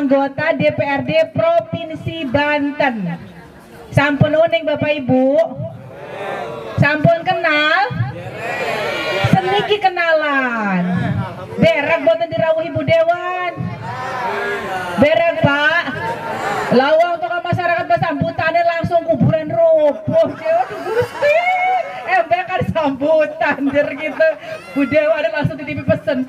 anggota DPRD Provinsi Banten. Sampun uning Bapak Ibu? Sampun kenal? Seniki kenalan. Berak boten dirawuh Ibu Dewan. Berak Pak. Lawang untuk masyarakat bersambutannya langsung kuburan roboh. Gusti. Bekan sambutan jer gitu. Bu Dewan langsung titipi pesen.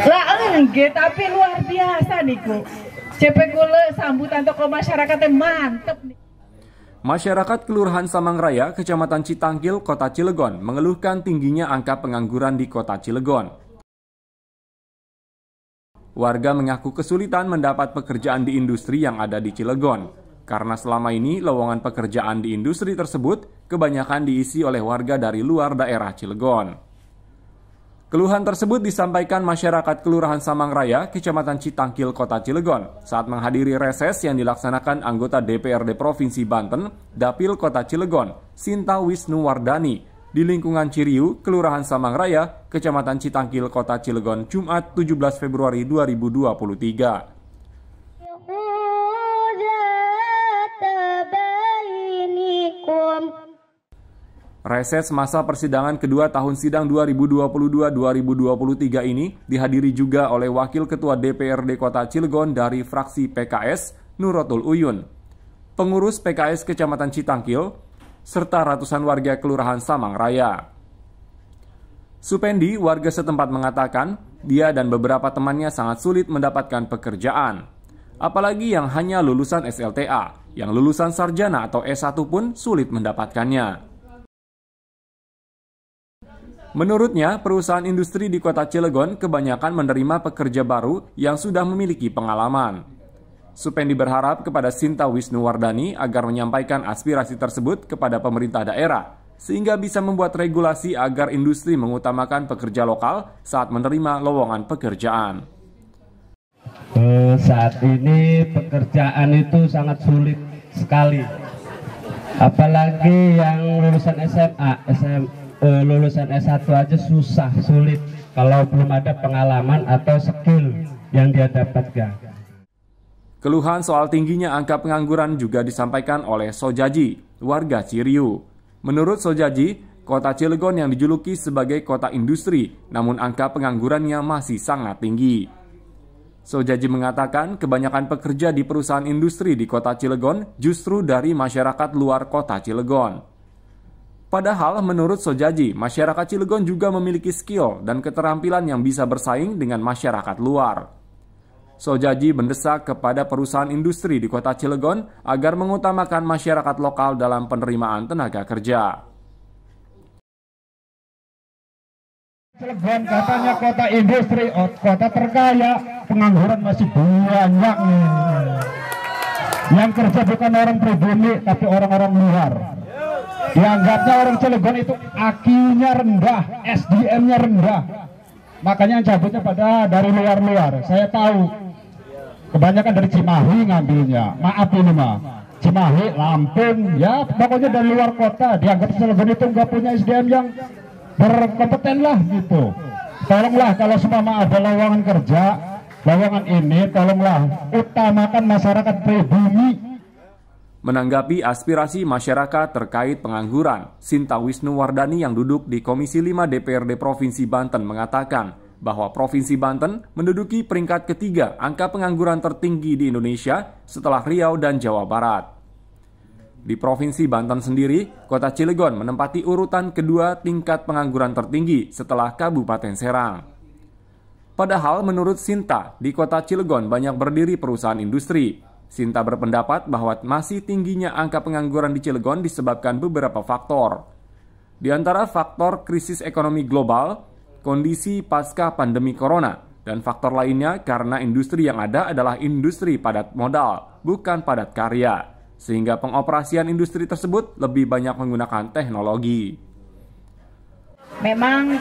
Lah enggak, tapi luar biasa niku. CP kula sambutan tokoh masyarakatnya mantep nih. Masyarakat Kelurahan Samangraya, Kecamatan Citangkil, Kota Cilegon mengeluhkan tingginya angka pengangguran di Kota Cilegon. Warga mengaku kesulitan mendapat pekerjaan di industri yang ada di Cilegon, karena selama ini lowongan pekerjaan di industri tersebut kebanyakan diisi oleh warga dari luar daerah Cilegon. Keluhan tersebut disampaikan masyarakat Kelurahan Samangraya, Kecamatan Citangkil, Kota Cilegon saat menghadiri reses yang dilaksanakan anggota DPRD Provinsi Banten, Dapil Kota Cilegon, Sinta Wisnuwardani, di lingkungan Ciriu, Kelurahan Samangraya, Kecamatan Citangkil, Kota Cilegon, Jumat 17 Februari 2023. Reses masa persidangan kedua tahun sidang 2022-2023 ini dihadiri juga oleh Wakil Ketua DPRD Kota Cilegon dari fraksi PKS, Nuratul Uyun, pengurus PKS Kecamatan Citangkil, serta ratusan warga Kelurahan Samangraya. Supendi, warga setempat mengatakan, dia dan beberapa temannya sangat sulit mendapatkan pekerjaan. Apalagi yang hanya lulusan SLTA, yang lulusan sarjana atau S1 pun sulit mendapatkannya. Menurutnya, perusahaan industri di Kota Cilegon kebanyakan menerima pekerja baru yang sudah memiliki pengalaman. Supendi berharap kepada Sinta Wisnuwardani agar menyampaikan aspirasi tersebut kepada pemerintah daerah, sehingga bisa membuat regulasi agar industri mengutamakan pekerja lokal saat menerima lowongan pekerjaan. Saat ini pekerjaan itu sangat sulit sekali. Apalagi yang lulusan SMA, lulusan S1 aja sulit kalau belum ada pengalaman atau skill yang dia dapatkan. Keluhan soal tingginya angka pengangguran juga disampaikan oleh Sojaji, warga Ciriu. Menurut Sojaji, Kota Cilegon yang dijuluki sebagai kota industri, namun angka penganggurannya masih sangat tinggi. Sojaji mengatakan kebanyakan pekerja di perusahaan industri di Kota Cilegon justru dari masyarakat luar Kota Cilegon. Padahal menurut Sojaji, masyarakat Cilegon juga memiliki skill dan keterampilan yang bisa bersaing dengan masyarakat luar. Sojaji mendesak kepada perusahaan industri di Kota Cilegon agar mengutamakan masyarakat lokal dalam penerimaan tenaga kerja. Cilegon katanya kota industri, kota terkaya, pengangguran masih banyak nih. Yang kerja bukan orang pribumi, tapi orang-orang luar. Dianggapnya orang Cilegon itu IQ-nya rendah, SDM-nya rendah. Makanya cabutnya pada dari luar-luar. Saya tahu kebanyakan dari Cimahi ngambilnya. Maaf ini mah, Cimahi, Lampung, ya pokoknya dari luar kota. Dianggap Cilegon itu nggak punya SDM yang berkompeten lah gitu. Tolonglah kalau semua ada lowongan kerja, lowongan ini tolonglah utamakan masyarakat pribumi. Menanggapi aspirasi masyarakat terkait pengangguran, Sinta Wisnuwardani yang duduk di Komisi 5 DPRD Provinsi Banten mengatakan bahwa Provinsi Banten menduduki peringkat ketiga angka pengangguran tertinggi di Indonesia setelah Riau dan Jawa Barat. Di Provinsi Banten sendiri, Kota Cilegon menempati urutan kedua tingkat pengangguran tertinggi setelah Kabupaten Serang. Padahal menurut Sinta, di Kota Cilegon banyak berdiri perusahaan industri. Sinta berpendapat bahwa masih tingginya angka pengangguran di Cilegon disebabkan beberapa faktor. Di antara faktor krisis ekonomi global, kondisi pasca pandemi corona, dan faktor lainnya karena industri yang ada adalah industri padat modal, bukan padat karya, sehingga pengoperasian industri tersebut lebih banyak menggunakan teknologi. Memang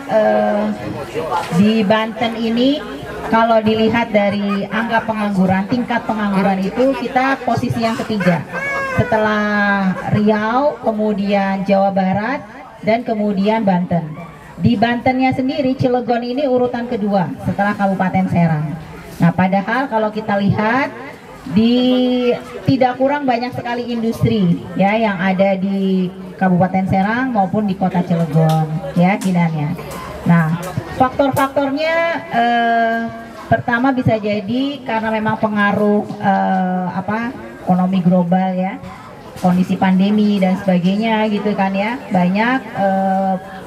di Banten ini kalau dilihat dari angka pengangguran, tingkat pengangguran itu kita posisi yang ketiga. Setelah Riau, kemudian Jawa Barat, dan kemudian Banten. Di Bantennya sendiri, Cilegon ini urutan kedua setelah Kabupaten Serang. Nah, padahal kalau kita lihat tidak kurang banyak sekali industri ya yang ada di Kabupaten Serang maupun di Kota Cilegon ya kinanya. Nah, faktor-faktornya pertama bisa jadi karena memang pengaruh ekonomi global ya, kondisi pandemi dan sebagainya gitu kan ya. Banyak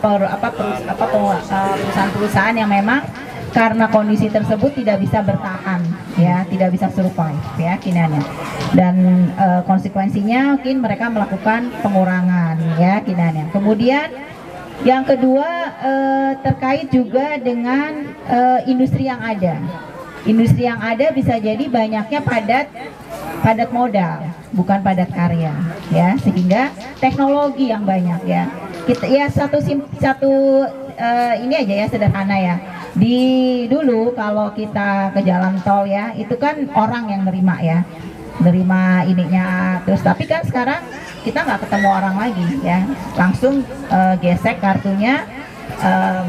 perusahaan-perusahaan yang memang karena kondisi tersebut tidak bisa bertahan ya, tidak bisa survive ya kinanya. Dan konsekuensinya mungkin mereka melakukan pengurangan ya kinanya. Kemudian yang kedua terkait juga dengan industri yang ada. Industri yang ada bisa jadi banyaknya padat modal, bukan padat karya ya, sehingga teknologi yang banyak ya. Kita ya ini aja ya sederhana ya. Dulu kalau kita ke jalan tol ya, itu kan orang yang nerima ininya terus, tapi kan sekarang kita nggak ketemu orang lagi ya, langsung gesek kartunya.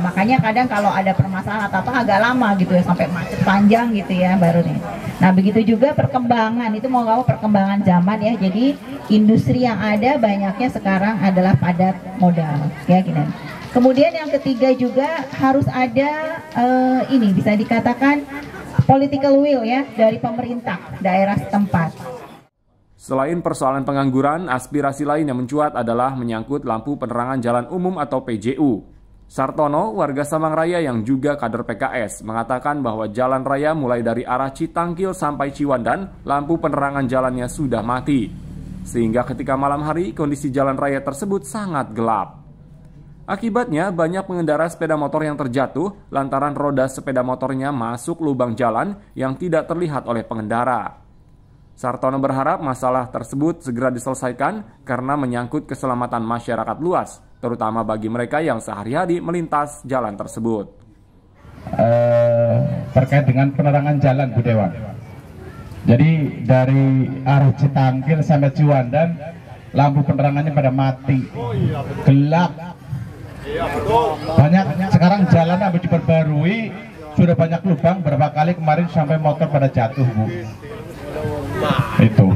Makanya kadang kalau ada permasalahan atau apa agak lama gitu ya, sampai macet panjang gitu ya baru nih. Nah begitu juga perkembangan, itu mau nggak mau perkembangan zaman ya, jadi industri yang ada banyaknya sekarang adalah padat modal ya gini. Kemudian yang ketiga juga harus ada ini bisa dikatakan political will ya dari pemerintah daerah setempat. Selain persoalan pengangguran, aspirasi lain yang mencuat adalah menyangkut lampu penerangan jalan umum atau PJU. Sartono, warga Samang Raya yang juga kader PKS, mengatakan bahwa jalan raya mulai dari arah Citangkil sampai Ciwandan, lampu penerangan jalannya sudah mati. Sehingga ketika malam hari, kondisi jalan raya tersebut sangat gelap. Akibatnya, banyak pengendara sepeda motor yang terjatuh lantaran roda sepeda motornya masuk lubang jalan yang tidak terlihat oleh pengendara. Sartono berharap masalah tersebut segera diselesaikan karena menyangkut keselamatan masyarakat luas, terutama bagi mereka yang sehari-hari melintas jalan tersebut. Terkait dengan penerangan jalan, Bu Dewa. Jadi dari arah Citangkil sampai Ciwandan, lampu penerangannya pada mati, gelap. Banyak sekarang jalan habis diperbarui, sudah banyak lubang, berapa kali kemarin sampai motor pada jatuh, Bu. Itu.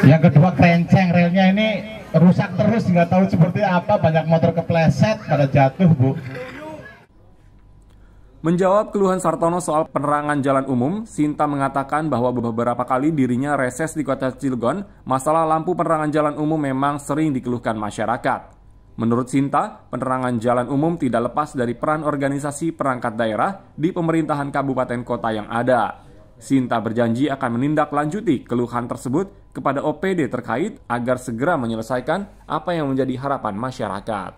Yang kedua, kerenceng relnya ini rusak terus, nggak tahu seperti apa, banyak motor kepleset pada jatuh, Bu. Menjawab keluhan Sartono soal penerangan jalan umum, Sinta mengatakan bahwa beberapa kali dirinya reses di Kota Cilegon, masalah lampu penerangan jalan umum memang sering dikeluhkan masyarakat. Menurut Sinta, penerangan jalan umum tidak lepas dari peran organisasi perangkat daerah di pemerintahan kabupaten kota yang ada. Sinta berjanji akan menindaklanjuti keluhan tersebut kepada OPD terkait agar segera menyelesaikan apa yang menjadi harapan masyarakat.